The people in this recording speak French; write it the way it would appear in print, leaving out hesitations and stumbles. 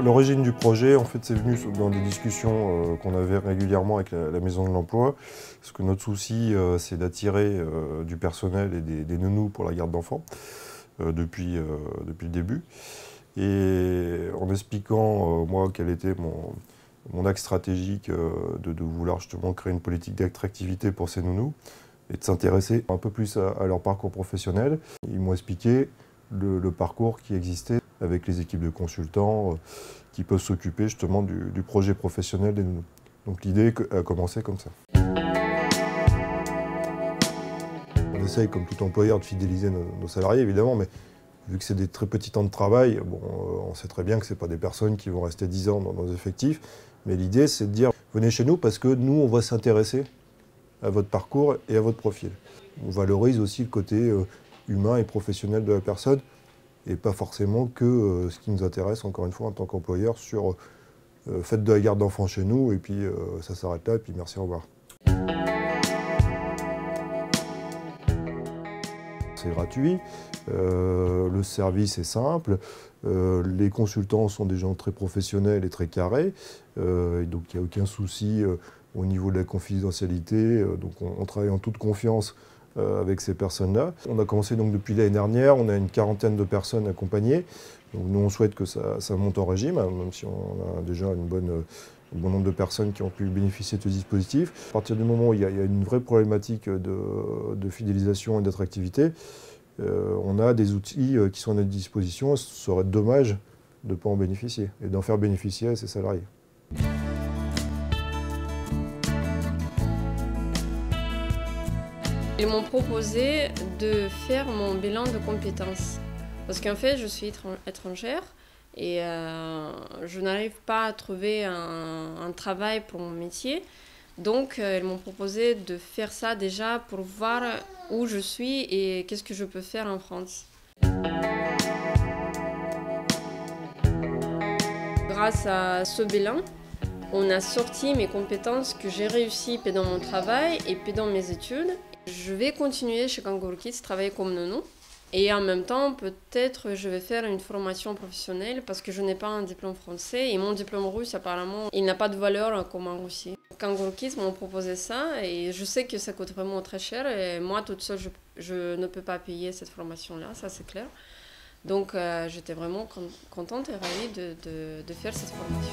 L'origine du projet, en fait, c'est venu dans des discussions qu'on avait régulièrement avec la Maison de l'Emploi, parce que notre souci, c'est d'attirer du personnel et des nounous pour la garde d'enfants depuis le début. Et en expliquant, moi, quel était mon axe stratégique de vouloir justement créer une politique d'attractivité pour ces nounous et de s'intéresser un peu plus à leur parcours professionnel, ils m'ont expliqué le parcours qui existait avec les équipes de consultants qui peuvent s'occuper justement du projet professionnel des nounous. Donc l'idée a commencé comme ça. On essaye, comme tout employeur, de fidéliser nos salariés, évidemment, mais vu que c'est des très petits temps de travail, bon, on sait très bien que ce n'est pas des personnes qui vont rester 10 ans dans nos effectifs, mais l'idée, c'est de dire « venez chez nous parce que nous, on va s'intéresser à votre parcours et à votre profil ». On valorise aussi le côté humain et professionnel de la personne, et pas forcément que ce qui nous intéresse, encore une fois, en tant qu'employeur, sur faites de la garde d'enfants chez nous, et puis ça s'arrête là, et puis merci, au revoir. C'est gratuit, le service est simple, les consultants sont des gens très professionnels et très carrés, et donc il n'y a aucun souci au niveau de la confidentialité, donc on travaille en toute confiance avec ces personnes-là. On a commencé donc depuis l'année dernière, on a une quarantaine de personnes accompagnées. Donc nous on souhaite que ça monte en régime, hein, même si on a déjà un bon nombre de personnes qui ont pu bénéficier de ce dispositif. À partir du moment où il y a une vraie problématique de fidélisation et d'attractivité, on a des outils qui sont à notre disposition. Ce serait dommage de ne pas en bénéficier et d'en faire bénéficier à ses salariés. Ils m'ont proposé de faire mon bilan de compétences. Parce qu'en fait, je suis étrangère et je n'arrive pas à trouver un travail pour mon métier. Donc, ils m'ont proposé de faire ça déjà pour voir où je suis et qu'est-ce que je peux faire en France. Grâce à ce bilan, on a sorti mes compétences que j'ai réussi pendant mon travail et pendant mes études. Je vais continuer chez Kangourou Kids, travailler comme nounou. Et en même temps, peut-être je vais faire une formation professionnelle parce que je n'ai pas un diplôme français et mon diplôme russe, apparemment, il n'a pas de valeur comme en Russie. Kangourou Kids m'ont proposé ça et je sais que ça coûte vraiment très cher et moi, toute seule, je ne peux pas payer cette formation-là, ça c'est clair. Donc j'étais vraiment contente et ravie de faire cette formation.